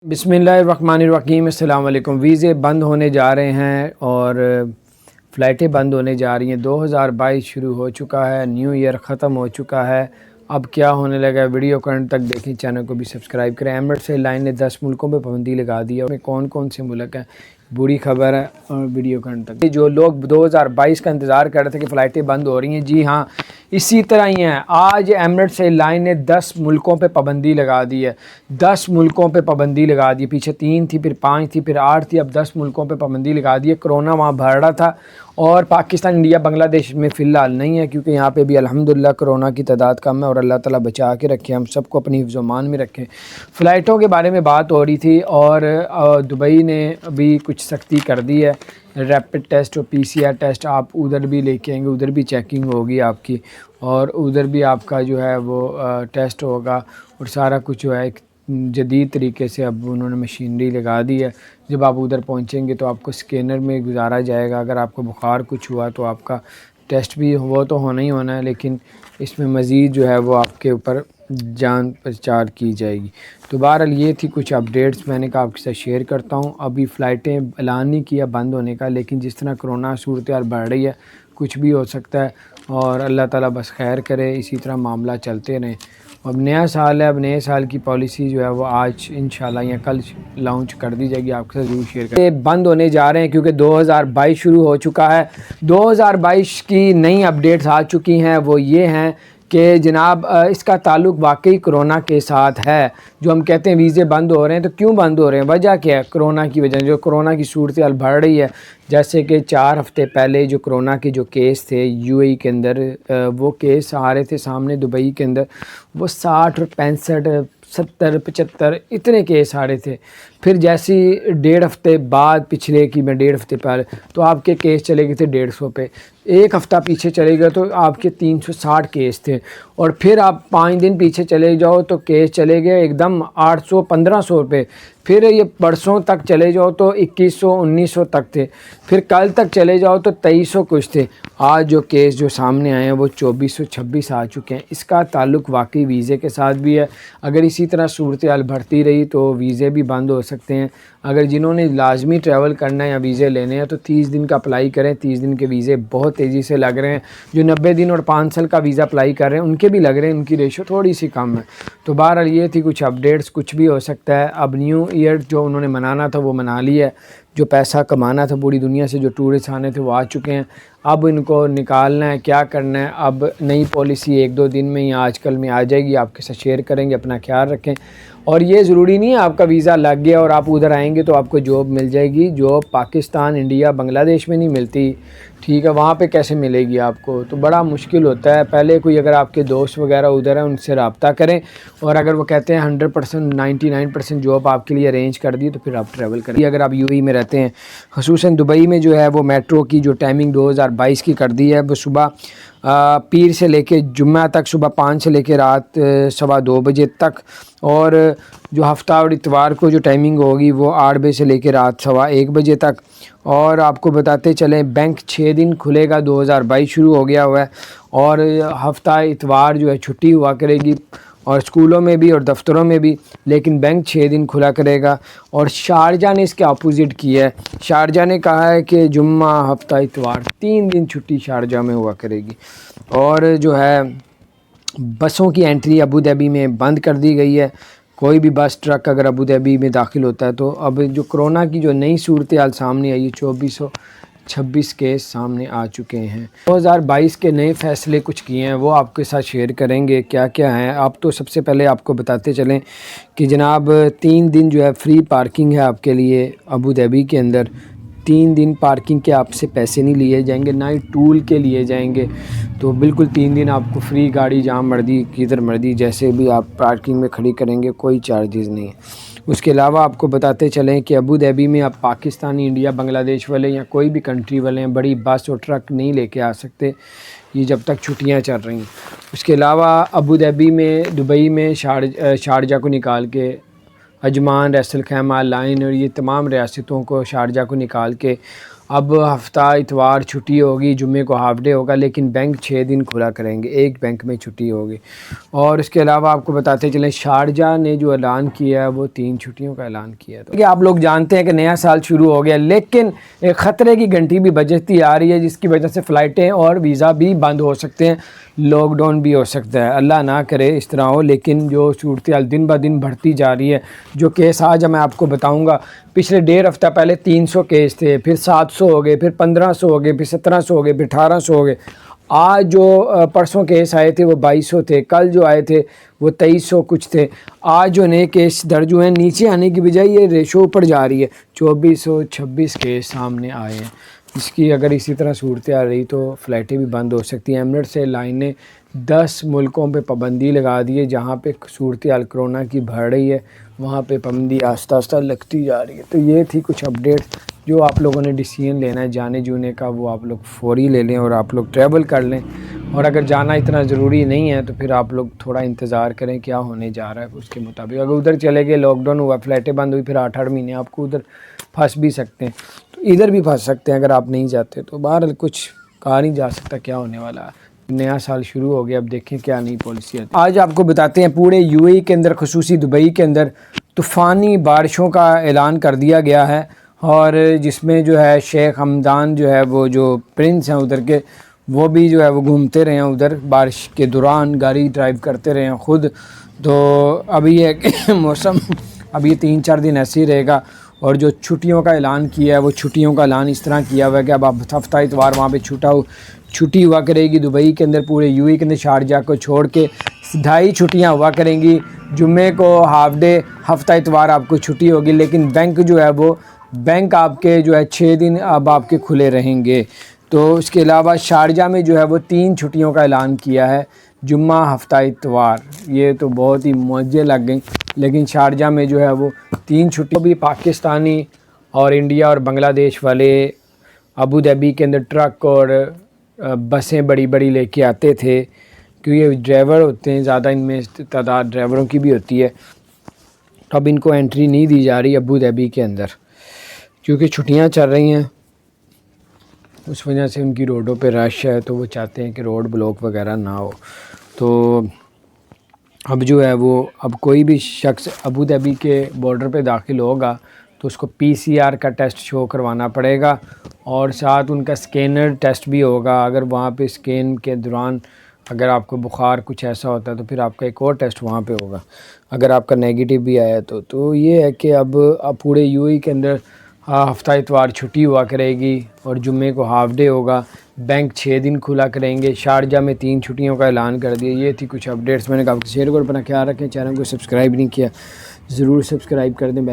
बिस्मिल्लाहिर्रहमानिर्रहीम। अस्सलाम वालेकुम। वीज़े बंद होने जा रहे हैं और फ़्लाइटें बंद होने जा रही हैं। 2022 शुरू हो चुका है, न्यू ईयर ख़त्म हो चुका है। अब क्या होने लगा है, वीडियो को अंत तक देखें, चैनल को भी सब्सक्राइब करें। एमिरेट्स एयरलाइन ने 10 मुल्कों पर पाबंदी लगा दी है। उसमें कौन कौन से मुल्क हैं, बुरी खबर है, और वीडियो को अंत तक। जो लोग 2022 का इंतज़ार कर रहे थे कि फ़्लाइटें बंद हो रही हैं, जी हाँ, इसी तरह ही हैं। आज एमिरेट्स एयरलाइन ने 10 मुल्कों पे पाबंदी लगा दी है। 10 मुल्कों पे पाबंदी लगा दी। पीछे 3 थी, फिर 5 थी, फिर 8 थी, अब 10 मुल्कों पे पाबंदी लगा दी है। कोरोना वहाँ बढ़ रहा था और पाकिस्तान, इंडिया, बांग्लादेश में फ़िलहाल नहीं है, क्योंकि यहाँ पे भी अल्हम्दुलिल्लाह कोरोना की तादाद कम है और अल्लाह ताला बचा के रखे, हम सबको अपनी हिफ्ज़-ओ-मान में रखें। फ़्लाइटों के बारे में बात हो रही थी और दुबई ने अभी कुछ सख्ती कर दी है। रैपिड टेस्ट और पीसीआर टेस्ट आप उधर भी लेके आएंगे, उधर भी चेकिंग होगी आपकी, और उधर भी आपका जो है वो टेस्ट होगा, और सारा कुछ जो है एक जदीद तरीके से अब उन्होंने मशीनरी लगा दी है। जब आप उधर पहुंचेंगे तो आपको स्कैनर में गुजारा जाएगा। अगर आपको बुखार कुछ हुआ तो आपका टेस्ट भी वो तो होना ही होना है, लेकिन इसमें मज़ीद जो है वो आपके ऊपर जान प्रचार की जाएगी। तो बहरहाल ये थी कुछ अपडेट्स, मैंने कहा आपके साथ शेयर करता हूँ। अभी फ़्लाइटें ऐलान नहीं किया बंद होने का, लेकिन जिस तरह कोरोना सूरत हाल बढ़ रही है, कुछ भी हो सकता है, और अल्लाह ताला बस खैर करे, इसी तरह मामला चलते रहें। अब नया साल है, अब नए साल की पॉलिसी जो है वो आज इंशाल्लाह या कल लॉन्च कर दी जाएगी, आपके साथ ज़रूर शेयर करें। ये बंद होने जा रहे हैं क्योंकि 2022 शुरू हो चुका है। 2022 की नई अपडेट्स आ चुकी हैं, वो ये हैं कि जनाब इसका ताल्लुक़ वाकई कोरोना के साथ है। जो हम कहते हैं वीज़े बंद हो रहे हैं, तो क्यों बंद हो रहे हैं, वजह क्या है? कोरोना की वजह, जो कोरोना की सूरत हाल बढ़ रही है। जैसे कि 4 हफ़्ते पहले जो कोरोना के जो केस थे यूएई के अंदर, वो केस आ रहे थे सामने दुबई के अंदर, वो 60 और 65 70 75 इतने केस आ रहे थे। फिर जैसी 1.5 हफ़्ते बाद, पिछले की मैं 1.5 हफ़्ते पहले, तो आपके केस चले गए थे 150 पे। एक हफ़्ता पीछे चले गए तो आपके 360 केस थे, और फिर आप 5 दिन पीछे चले जाओ तो केस चले गए एकदम 800 1500 पे। फिर ये परसों तक चले जाओ तो 2100 1900 तक थे। फिर कल तक चले जाओ तो 2300 कुछ थे। आज जो केस जो सामने आए हैं वो 2400 26 आ चुके हैं। इसका ताल्लुक़ वाकई वीज़े के साथ भी है। अगर इसी तरह सूरत हाल बढ़ती रही तो वीज़े भी बंद हो सकते हैं। अगर जिन्होंने लाजमी ट्रैवल करना है या वीज़े लेने हैं तो 30 दिन का अप्लाई करें। 30 दिन के वीज़े बहुत तेज़ी से लग रहे हैं। जो 90 दिन और 5 साल का वीज़ा अप्लाई कर रहे हैं उनके भी लग रहे हैं, उनकी रेशो थोड़ी सी कम है। तो बहरहाल ये थी कुछ अपडेट्स, कुछ भी हो सकता है। अब न्यू ईयर जो उन्होंने मनाना था वो मना लिया है। जो पैसा कमाना था पूरी दुनिया से, जो टूरिस्ट आने थे वो आ चुके हैं। अब इनको निकालना है, क्या करना है। अब नई पॉलिसी 1-2 दिन में ही आजकल में आ जाएगी, आपके साथ शेयर करेंगे। अपना ख्याल रखें। और ये ज़रूरी नहीं है आपका वीज़ा लग गया और आप उधर आएंगे तो आपको जॉब मिल जाएगी। जॉब पाकिस्तान, इंडिया, बांग्लादेश में नहीं मिलती, ठीक है? वहाँ पे कैसे मिलेगी आपको? तो बड़ा मुश्किल होता है। पहले कोई अगर आपके दोस्त वगैरह उधर हैं उनसे रब्ता करें, और अगर वो कहते हैं 100% 99% जॉब आपके लिए अरेंज कर दी तो फिर आप ट्रैवल करें। अगर आप यूएई में रहते हैं, ख़ुसूसन दुबई में जो है वो मेट्रो की जो टाइमिंग 2022 की कर दी है, वो सुबह पीर से लेके जुम्मा तक, सुबह 5 से लेके रात 2:15 बजे तक, और जो हफ्ता और इतवार को जो टाइमिंग होगी वो 8 बजे से लेके रात 1:15 बजे तक। और आपको बताते चलें, बैंक 6 दिन खुलेगा, 2022 शुरू हो गया हुआ है, और हफ्ता इतवार जो है छुट्टी हुआ करेगी, और स्कूलों में भी और दफ्तरों में भी, लेकिन बैंक 6 दिन खुला करेगा। और शारजा ने इसके अपोजिट किया है। शारजा ने कहा है कि जुम्मा, हफ्ता, इतवार 3 दिन छुट्टी शारजा में हुआ करेगी। और जो है बसों की एंट्री अबू धाबी में बंद कर दी गई है। कोई भी बस ट्रक अगर अबू धाबी में दाखिल होता है तो अब जो कोरोना की जो नई सूरत हाल सामने आई है, 2426 केस सामने आ चुके हैं। 2022 के नए फ़ैसले कुछ किए हैं, वो आपके साथ शेयर करेंगे। क्या क्या हैं आप, तो सबसे पहले आपको बताते चलें कि जनाब 3 दिन जो है फ्री पार्किंग है आपके लिए अबू धाबी के अंदर। 3 दिन पार्किंग के आपसे पैसे नहीं लिए जाएंगे, ना ही टूल के लिए जाएंगे। तो बिल्कुल 3 दिन आपको फ्री, गाड़ी जहाँ मर्जी किधर मर्जी जैसे भी आप पार्किंग में खड़ी करेंगे, कोई चार्जेस नहीं है। उसके अलावा आपको बताते चलें कि अबू धाबी में आप पाकिस्तानी, इंडिया, बांग्लादेश वाले या कोई भी कंट्री वाले हैं, बड़ी बस और ट्रक नहीं लेके आ सकते ये जब तक छुट्टियां चल रही हैं। उसके अलावा अबू धाबी में, दुबई में शारजा को निकाल के, अजमान, रसल खैमा, लाइन और ये तमाम रियासतों को, शारजा को निकाल के اب ہفتہ اتوار چھٹی ہوگی، جمعے کو ہاف ڈے ہوگا، لیکن بینک 6 دن کھلا کریں گے، ایک بینک میں چھٹی ہوگی۔ اور اس کے علاوہ آپ کو بتاتے چلیں شارجہ نے جو اعلان کیا ہے وہ 3 چھٹیوں کا اعلان کیا ہے۔ تو آپ لوگ جانتے ہیں کہ نیا سال شروع ہو گیا، لیکن ایک خطرے کی گھنٹی بھی بجتی آ رہی ہے، جس کی وجہ سے فلائٹیں اور ویزا بھی بند ہو سکتے ہیں، لاک ڈاؤن بھی ہو سکتا ہے، اللہ نہ کرے اس طرح ہو۔ لیکن جو صورتحال دن بہ دن بڑھتی جا رہی ہے، جو کیس آج میں آپ کو بتاؤں گا، پچھلے 1.5 ہفتہ پہلے 300 کیس تھے، پھر 700 ہو گئے، پھر 1500 ہو گئے، پھر 1700 ہو گئے، پھر 1800 ہو گئے۔ آج جو پرسوں کیس آئے تھے وہ 2200 تھے، کل جو آئے تھے وہ 2300 کچھ تھے۔ آج جو نئے کیس درج ہوئے ہیں، نیچے آنے کی بجائے یہ ریشو اوپر جا رہی ہے، 2426 کیس سامنے آئے ہیں۔ اس کی اگر اسی طرح صورتحال رہی تو فلائٹیں بھی بند ہو سکتی ہیں۔ ایمریٹس سے لائن نے 10 ملکوں پہ پابندی لگا دی ہے، جہاں پہ صورتحال کرونا کی بڑھ رہی ہے، وہاں پہ پابندی آہستہ آہستہ لگتی جا رہی ہے۔ تو یہ تھی کچھ اپڈیٹ جو آپ لوگوں نے ڈیسیژن لینا ہے جانے جونے کا، وہ آپ لوگ فوری لے لیں اور آپ لوگ ٹریول کر لیں۔ اور اگر جانا اتنا ضروری نہیں ہے تو پھر آپ لوگ تھوڑا انتظار کریں کیا ہونے جا رہا ہے اس کے مطابق۔ اگر ادھر چلے گئے، لاک ڈاؤن ہوا، فلائٹیں بند ہوئی، پھر 8 مہینے آپ کو ادھر پھنس بھی سکتے ہیں، تو ادھر بھی پھنس سکتے ہیں اگر آپ نہیں جاتے۔ تو بہرحال کچھ کہا نہیں جا سکتا کیا ہونے والا ہے، نیا سال شروع ہو گیا، اب دیکھیں کیا نئی پالیسی ہے۔ آج آپ کو بتاتے ہیں پورے UAE کے اندر، خصوصی دبئی کے اندر طوفانی بارشوں کا اعلان کر دیا گیا ہے، اور جس میں جو ہے شیخ حمدان جو ہے وہ جو پرنس ہیں ادھر کے، وہ بھی جو ہے وہ گھومتے رہے ہیں ادھر، بارش کے دوران گاڑی ڈرائیو کرتے رہے ہیں خود۔ تو ابھی یہ کہ موسم اب یہ 3-4 دن ایسے ہی رہے گا۔ اور جو چھٹیوں کا اعلان کیا ہے وہ چھٹیوں کا اعلان اس طرح کیا ہوا ہے کہ اب ہفتہ اتوار وہاں پہ چھٹی ہوا کرے گی دبئی کے اندر، پورے UAE کے اندر شارجہ کو چھوڑ کے 2.5 چھٹیاں ہوا کریں گی۔ جمعے کو ہاف ڈے، ہفتہ اتوار آپ کو چھٹی ہوگی، لیکن بینک جو ہے وہ آپ کے جو ہے 6 دن اب آپ کے کھلے رہیں گے۔ تو اس کے علاوہ شارجہ میں جو ہے وہ 3 چھٹیوں کا اعلان کیا ہے، جمعہ، ہفتہ اتوار، یہ تو بہت ہی معجزے لگ گئیں، لیکن شارجہ میں جو ہے وہ 3 چھٹیاں بھی۔ پاکستانی اور انڈیا اور بنگلہ دیش والے ابو ظہبی کے اندر ٹرک اور بسیں بڑی بڑی لے کے آتے تھے، کیونکہ یہ ڈرائیور ہوتے ہیں زیادہ، ان میں تعداد ڈرائیوروں کی بھی ہوتی ہے۔ اب ان کو انٹری نہیں دی جا رہی ابو ظہبی کے اندر، کیونکہ چھٹیاں چل رہی ہیں، اس وجہ سے ان کی روڈوں پہ رش ہے، تو وہ چاہتے ہیں کہ روڈ بلاک وغیرہ نہ ہو۔ تو اب جو ہے وہ اب کوئی بھی شخص ابو ظہبی کے بارڈر پہ داخل ہوگا تو اس کو PCR کا ٹیسٹ شو کروانا پڑے گا، اور ساتھ ان کا اسکینر ٹیسٹ بھی ہوگا۔ اگر وہاں پہ اسکین کے دوران اگر آپ کو بخار کچھ ایسا ہوتا ہے تو پھر آپ کا ایک اور ٹیسٹ وہاں پہ ہوگا، اگر آپ کا نیگیٹو بھی آیا تو یہ ہے کہ اب پورے UAE کے اندر ہفتہ اتوار چھٹی ہوا کرے گی، اور جمعے کو ہاف ڈے ہوگا، بینک 6 دن کھلا کریں گے، شارجہ میں 3 چھٹیوں کا اعلان کر دیا۔ یہ تھی کچھ اپڈیٹس، میں نے کہا آپ کو شیئر کرو، اپنا خیال رکھیں، چینل کو سبسکرائب نہیں کیا ضرور سبسکرائب کر دیں، بیل